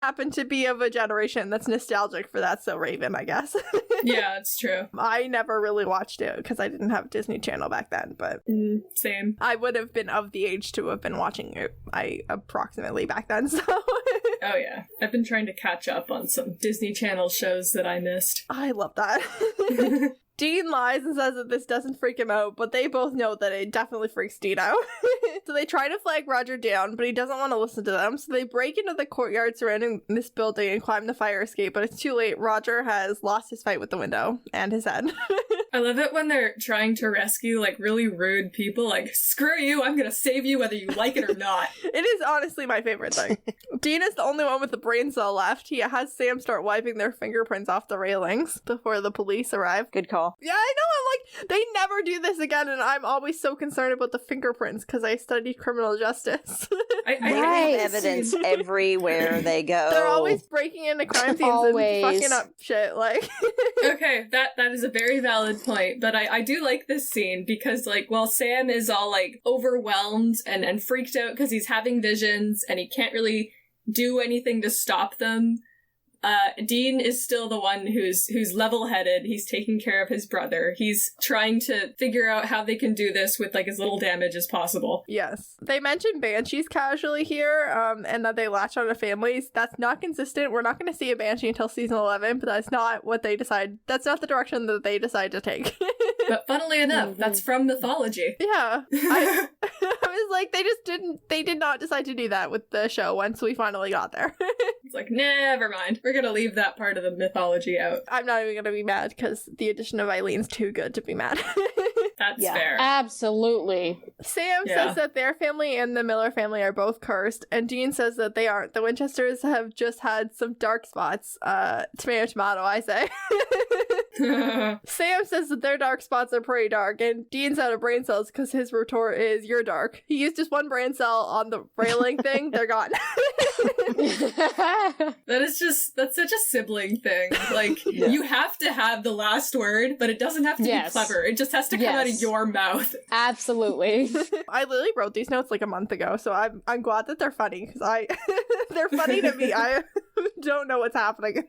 happen to be of a generation that's nostalgic for That's So Raven, I guess. Yeah, it's true. I never really watched it because I didn't have Disney Channel back then, but same. I would have been of the age to have been watching it approximately back then, so. Oh yeah, I've been trying to catch up on some Disney Channel shows that I missed. I love that. Dean lies and says that this doesn't freak him out, but they both know that it definitely freaks Dean out. So they try to flag Roger down, but he doesn't want to listen to them. So they break into the courtyard surrounding this building and climb the fire escape, but it's too late. Roger has lost his fight with the window and his head. I love it when they're trying to rescue, like, really rude people. Like, screw you, I'm gonna save you whether you like it or not. It is honestly my favorite thing. Dean is the only one with the brain cell left. He has Sam start wiping their fingerprints off the railings before the police arrive. Good call. Yeah, I know. I'm like, they never do this again, and I'm always so concerned about the fingerprints because I studied criminal justice. I Right. Evidence everywhere they go. They're always breaking into crime scenes Always. and fucking up shit. Like, Okay, that is a very valid point, but I do like this scene because, like, while Sam is all, like, overwhelmed and freaked out because he's having visions and he can't really do anything to stop them, Dean is still the one who's level-headed. He's taking care of his brother. He's trying to figure out how they can do this with, like, as little damage as possible. yes. They mention banshees casually here, and that they latch on to families. That's not consistent. We're not going to see a banshee until season 11, but that's not what they decide. That's not the direction that they decide to take. But funnily enough, that's from mythology. Yeah. I was like, they did not decide to do that with the show once we finally got there. It's like, never mind. We're gonna leave that part of the mythology out. I'm not even gonna be mad because the addition of Eileen's too good to be mad. That's Yeah, fair. absolutely. Sam Yeah. says that their family and the Miller family are both cursed, and Dean says that they aren't. The Winchesters have just had some dark spots. Tomato, tomato, I say. Sam says that their dark spots are pretty dark, and Dean's out of brain cells because his retort is, "You're dark." He used just one brain cell on the railing thing. They're gone. That's such a sibling thing. Like, you have to have the last word, but it doesn't have to be clever. It just has to come out of your mouth. Absolutely. I literally wrote these notes like a month ago, so I'm glad that they're funny because they're funny to me. I don't know what's happening.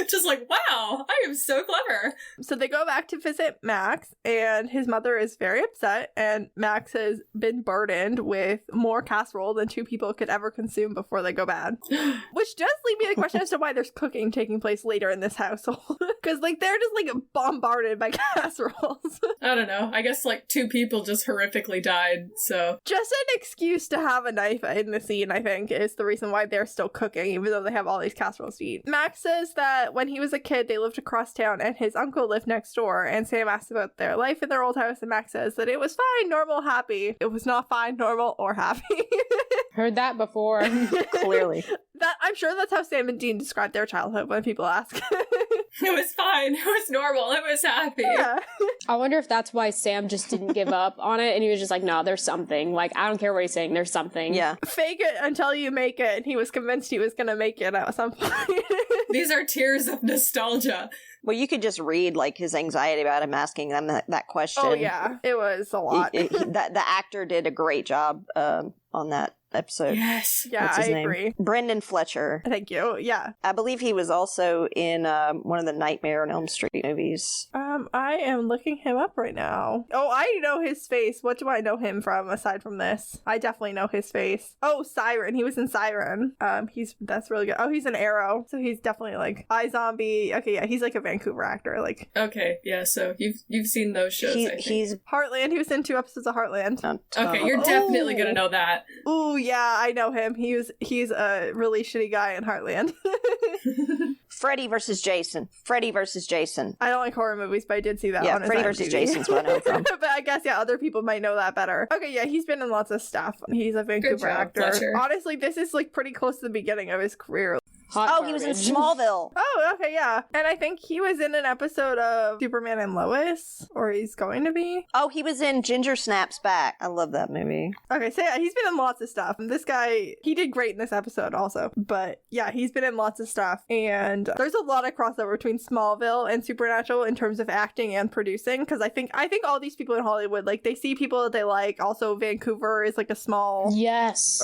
Just like, wow, I am so clever. So they go back to visit Max, and his mother is very upset, and Max has been burdened with more casserole than two people could ever consume before they go bad. Which does leave me the question as to why there's cooking taking place later in this household. Because, like, they're just, like, bombarded by casseroles. I don't know. I guess, like, two people just horrifically died, so. Just an excuse to have a knife in the scene, I think, is the reason why they're still cooking, even though they have all these casseroles to eat. Max says that when he was a kid, they lived across town, and his uncle lived next door, and Sam asks about their life in their old house, and Max says that it was fine, normal, happy. It was not fine, normal, or happy. Heard that before. Clearly. That I'm sure that's how Sam and Dean describe their childhood when people ask. It was fine. It was normal. It was happy. Yeah. I wonder if that's why Sam just didn't give up on it and he was just like, no, there's something. Like, I don't care what he's saying. There's something. Yeah. Fake it until you make it. And he was convinced he was going to make it at some point. These are tears of nostalgia. Well, you could just read, like, his anxiety about him asking them that question. Oh, yeah. It was a lot. The actor did a great job on that episode. Yes. Yeah, What's his I name? agree. Brendan Fletcher. Thank you. Yeah. I believe he was also in one of the Nightmare on Elm Street movies. I am looking him up right now. Oh, I know his face. What do I know him from aside from this? I definitely know his face. Oh, Siren. He was in Siren. That's really good. Oh, he's in Arrow. So he's definitely like iZombie. Okay, yeah, he's like a Vancouver actor. Like Okay, yeah, so you've seen those shows, I think. He's Heartland. He was in 2 episodes of Heartland. Okay, you're definitely gonna know that. Ooh, yeah, I know him. He's a really shitty guy in Heartland. Freddy versus Jason. Freddy versus Jason. I don't like horror movies, but I did see that Yeah, on his Freddy versus IMDb. Jason's what I know him from. But I guess, yeah, other people might know that better. Okay, yeah, he's been in lots of stuff. He's a Vancouver job, actor. Fletcher. Honestly, this is like pretty close to the beginning of his career. Hot He was in garbage. Smallville. Oh, okay, yeah. And I think he was in an episode of Superman and Lois, or he's going to be. Oh, he was in Ginger Snaps Back. I love that movie. Okay, so yeah, he's been in lots of stuff. And this guy, he did great in this episode also. But yeah, he's been in lots of stuff. And there's a lot of crossover between Smallville and Supernatural in terms of acting and producing. Because I think all these people in Hollywood, like, they see people that they like. Also, Vancouver is like a small Yes.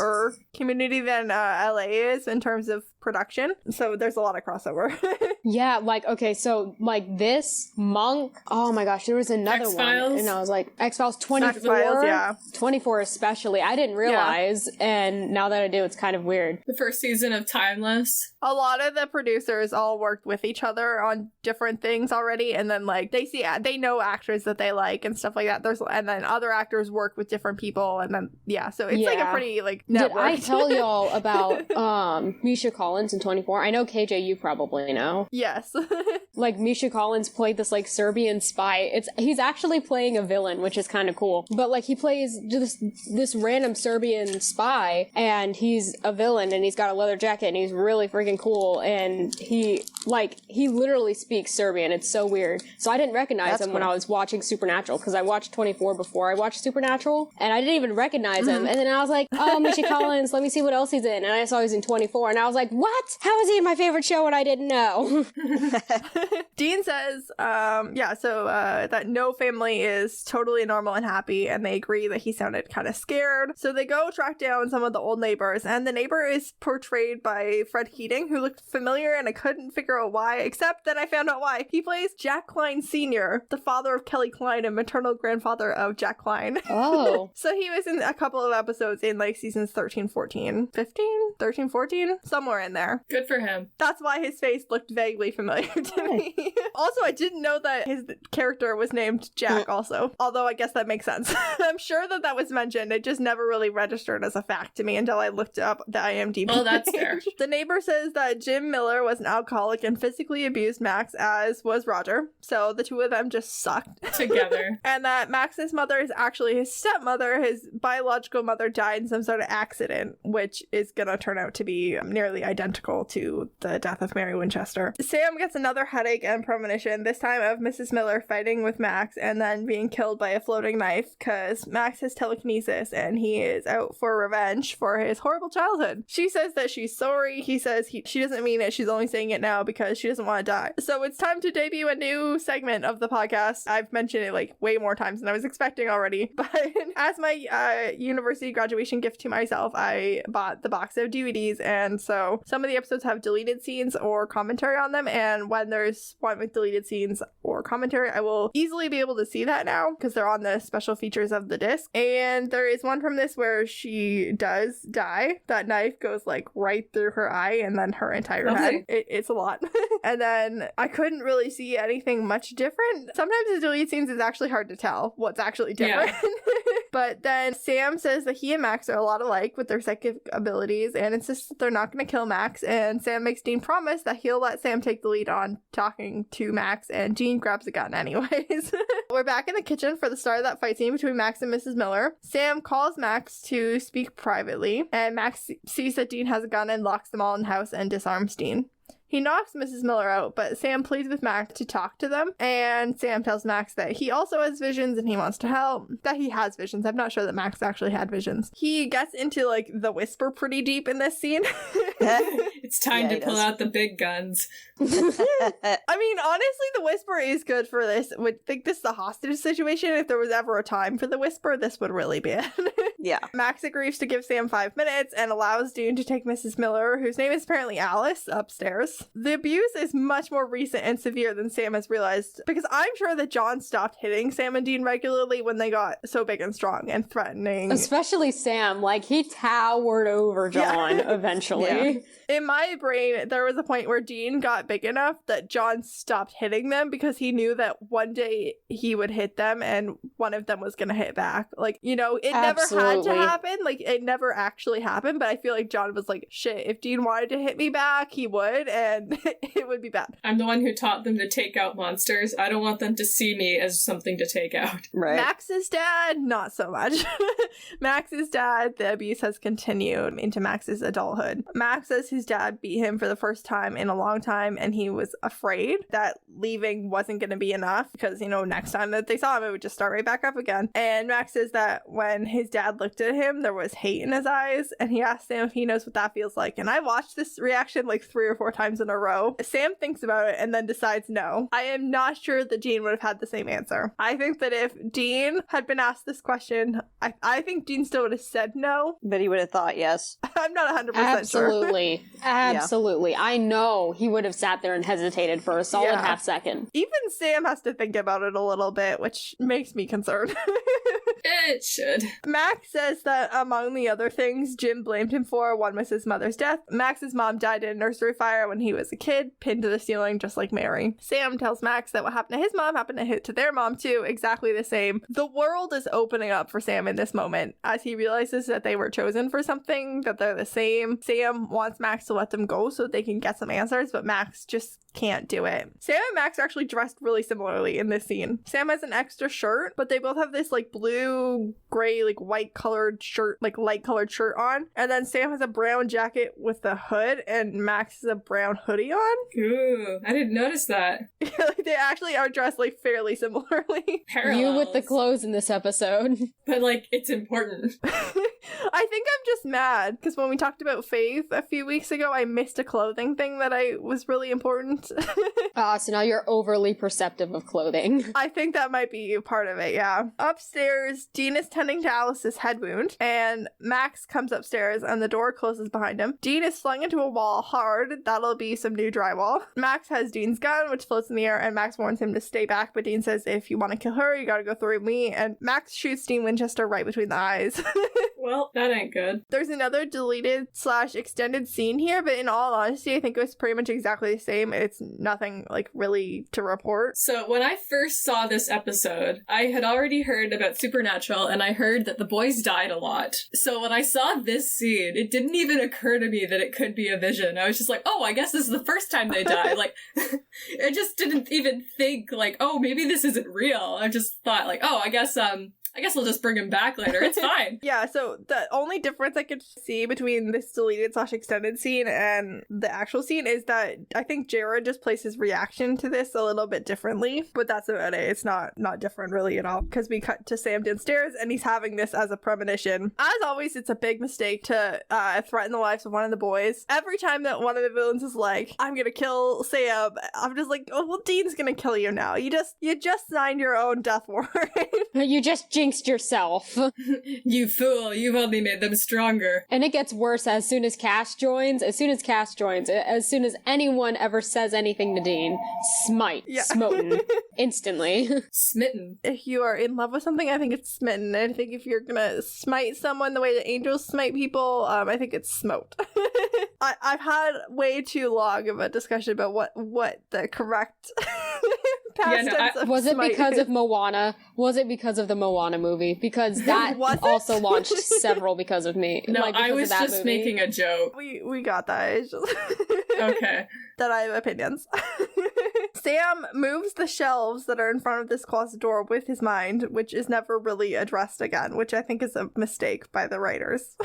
community than LA is in terms of production. So there's a lot of crossover. Yeah, like, okay, so, like, this, Monk, oh my gosh, there was another X-Files. one, and I was like, X-Files 24? X-Files, yeah. 24 especially. I didn't realize, and now that I do, it's kind of weird. The first season of Timeless. A lot of the producers all worked with each other on different things already, and then, like, they know actors that they like and stuff like that. And then other actors work with different people, and then, yeah, so it's like a pretty, like, network. Did I tell y'all about Misha Collins in 24? I know, KJ, you probably know. Yes. Like, Misha Collins played this, like, Serbian spy. He's actually playing a villain, which is kind of cool. But, like, he plays just this random Serbian spy, and he's a villain, and he's got a leather jacket, and he's really freaking cool, and he literally speaks Serbian. It's so weird. So I didn't recognize him when I was watching Supernatural, because I watched 24 before I watched Supernatural, and I didn't even recognize him. And then I was like, oh, Misha Collins, let me see what else he's in. And I saw he's in 24, and I was like, what? How is he in my favorite show and I didn't know? Dean says, that no family is totally normal and happy, and they agree that he sounded kind of scared. So they go track down some of the old neighbors, and the neighbor is portrayed by Fred Keating, who looked familiar, and I couldn't figure out why, except that I found out why. He plays Jack Klein Sr., the father of Kelly Klein and maternal grandfather of Jack Klein. Oh. So he was in a couple of episodes in, like, seasons 13, 14, 15, 13, 14, somewhere in there. Good for him. That's why his face looked vaguely familiar to me. Also, I didn't know that his character was named Jack also, although I guess that makes sense. I'm sure that was mentioned. It just never really registered as a fact to me until I looked up the IMDb Oh, that's page. fair. The neighbor says that Jim Miller was an alcoholic and physically abused Max, as was Roger. So the two of them just sucked. Together. And that Max's mother is actually his stepmother. His biological mother died in some sort of accident, which is gonna turn out to be nearly identical to the death of Mary Winchester. Sam gets another headache and premonition, this time of Mrs. Miller fighting with Max and then being killed by a floating knife, because Max has telekinesis and he is out for revenge for his horrible childhood. She says that she's sorry. He says she doesn't mean it. She's only saying it now because she doesn't want to die. So it's time to debut a new segment of the podcast. I've mentioned it like way more times than I was expecting already, but as my university graduation gift to myself, I bought the box of DVDs, and so some of the episodes have deleted scenes or commentary on them, and when there's one with deleted scenes or commentary, I will easily be able to see that now because they're on the special features of the disc. And there is one from this where she does die. That knife goes like right through her eye and then her entire head. It's a lot. And then I couldn't really see anything much different. Sometimes the deleted scenes is actually hard to tell what's actually different. Yeah. But then Sam says that he and Max are a lot alike with their psychic abilities and insists that they're not going to kill Max. And Sam makes Dean promise that he'll let Sam take the lead on talking to Max, and Dean grabs a gun anyways. We're back in the kitchen for the start of that fight scene between Max and Mrs. Miller. Sam calls Max to speak privately, and Max sees that Dean has a gun and locks them all in the house and disarms Dean. He knocks Mrs. Miller out, but Sam pleads with Max to talk to them, and Sam tells Max that he also has visions and he wants to help. That he has visions. I'm not sure that Max actually had visions. He gets into, like, the whisper pretty deep in this scene. It's time to pull out the big guns. I mean, honestly, the whisper is good for this. I would think this is a hostage situation. If there was ever a time for the whisper, this would really be it. Yeah. Max agrees to give Sam 5 minutes and allows Dean to take Mrs. Miller, whose name is apparently Alice, upstairs. The abuse is much more recent and severe than Sam has realized, because I'm sure that John stopped hitting Sam and Dean regularly when they got so big and strong and threatening. Especially Sam, like, he towered over John eventually. Yeah. In my brain, there was a point where Dean got big enough that John stopped hitting them because he knew that one day he would hit them and one of them was going to hit back. Like, you know, it never had to happen. Like, it never actually happened, but I feel like John was like, shit, if Dean wanted to hit me back, he would, and it would be bad. I'm the one who taught them to take out monsters. I don't want them to see me as something to take out. Right. Max's dad, not so much. Max's dad, the abuse has continued into Max's adulthood. Max says his dad beat him for the first time in a long time, and he was afraid that leaving wasn't going to be enough because, you know, next time that they saw him, it would just start right back up again. And Max says that when his dad looked at him, there was hate in his eyes, and he asked him if he knows what that feels like. And I watched this reaction like 3 or 4 times in a row. Sam thinks about it and then decides no. I am not sure that Dean would have had the same answer. I think that if Dean had been asked this question, I think Dean still would have said no. But he would have thought yes. I'm not 100% sure. Absolutely. Absolutely. I know he would have sat there and hesitated for a solid half second. Even Sam has to think about it a little bit, which makes me concerned. It should. Max says that among the other things Jim blamed him for, one was his mother's death. Max's mom died in a nursery fire when he was a kid, pinned to the ceiling just like Mary. Sam tells Max that what happened to his mom happened to their mom too, exactly the same. The world is opening up for Sam in this moment as he realizes that they were chosen for something, that they're the same. Sam wants Max to let them go so they can get some answers, but Max just can't do it. Sam and Max are actually dressed really similarly in this scene. Sam has an extra shirt, but they both have this like blue, gray, like white colored shirt, like light colored shirt on. And then Sam has a brown jacket with a hood and Max has a brown hoodie on. Ooh, I didn't notice that. They actually are dressed like fairly similarly. Parallels. You with the clothes in this episode. But like, it's important. I think I'm just mad because when we talked about Faith a few weeks ago, I missed a clothing thing that I was really important. So now you're overly perceptive of clothing. I think that might be part of it, yeah. Upstairs, Dean is tending to Alice's head wound, and Max comes upstairs and the door closes behind him. Dean is flung into a wall hard. That'll be some new drywall. Max has Dean's gun, which floats in the air, and Max warns him to stay back, but Dean says, if you want to kill her, you gotta go through me, and Max shoots Dean Winchester right between the eyes. Well, that ain't good. There's another deleted / extended scene here, but in all honesty, I think it was pretty much exactly the same. It's nothing like really to report. So when I first saw this episode, I had already heard about Supernatural and I heard that the boys died a lot. So when I saw this scene, it didn't even occur to me that it could be a vision. I was just like, oh, I guess this is the first time they died. Like, I just didn't even think like, oh, maybe this isn't real. I just thought like, oh, I guess I'll just bring him back later. It's fine. Yeah, so the only difference I could see between this deleted / extended scene and the actual scene is that I think Jared just plays his reaction to this a little bit differently, but that's about it. It's not different really at all, because we cut to Sam downstairs and he's having this as a premonition. As always, it's a big mistake to threaten the lives of one of the boys. Every time that one of the villains is like, I'm gonna kill Sam, I'm just like, oh, well, Dean's gonna kill you now. You just signed your own death warrant. You just jinxed yourself. You fool, you've only made them stronger. And it gets worse as soon as Cass joins. As soon as anyone ever says anything to Dean, smite, smoten, instantly. Smitten. If you are in love with something, I think it's smitten. I think if you're gonna smite someone the way that angels smite people, I think it's smote. I've had way too long of a discussion about what the correct past tense of was it smite because is. of Moana? Was it because of the Moana movie? Because that also launched several because of me. No, like, I was just movie. making a joke. We got that. It's just Okay. that I have opinions. Sam moves the shelves that are in front of this closet door with his mind, which is never really addressed again, which I think is a mistake by the writers.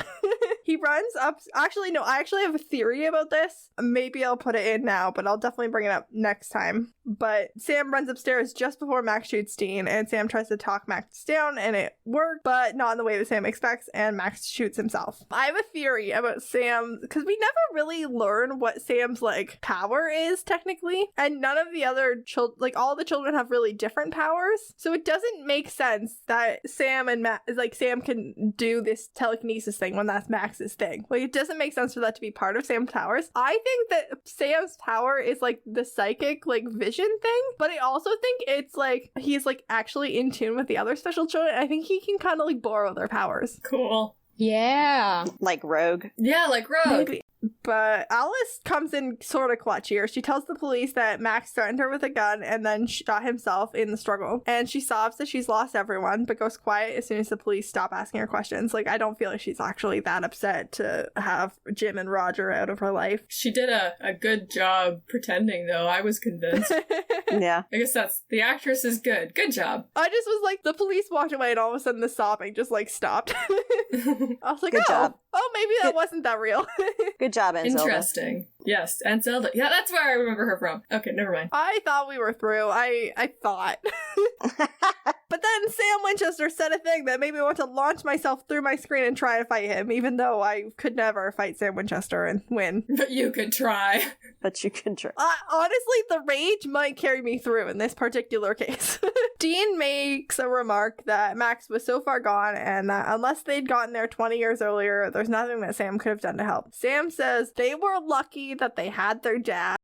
He runs up. Actually, no, I actually have a theory about this. Maybe I'll put it in now, but I'll definitely bring it up next time. But Sam runs upstairs just before Max shoots Dean, and Sam tries to talk Max down, and it worked, but not in the way that Sam expects, and Max shoots himself. I have a theory about Sam, because we never really learn what Sam's, like, power is, technically, and none of the other children, like, all the children have really different powers, so it doesn't make sense that Sam and Sam can do this telekinesis thing when that's Max's thing. Like, it doesn't make sense for that to be part of Sam's powers. I think that Sam's power is, like, the psychic, like, vision thing, but I also think it's like he's like actually in tune with the other special children. I think he can kind of like borrow their powers. Cool. Yeah. Like Rogue. Yeah, like Rogue. Maybe. But Alice comes in sort of clutch here. She tells the police that Max threatened her with a gun and then shot himself in the struggle. And she sobs that she's lost everyone, but goes quiet as soon as the police stop asking her questions. Like, I don't feel like she's actually that upset to have Jim and Roger out of her life. She did a good job pretending, though. I was convinced. Yeah. I guess the actress is good. Good job. I just was like, the police walked away and all of a sudden the sobbing just like stopped. I was like, Good job. Oh, maybe that wasn't that real. Good job, Aunt Zelda. Interesting. Yes, Aunt Zelda. Yeah, that's where I remember her from. Okay, never mind. I thought we were through. I thought. But then then Sam Winchester said a thing that made me want to launch myself through my screen and try to fight him, even though I could never fight Sam Winchester and win. But you could try. But you can try. Honestly, the rage might carry me through in this particular case. Dean makes a remark that Max was so far gone and that unless they'd gotten there 20 years earlier, there's nothing that Sam could have done to help. Sam says they were lucky that they had their dad.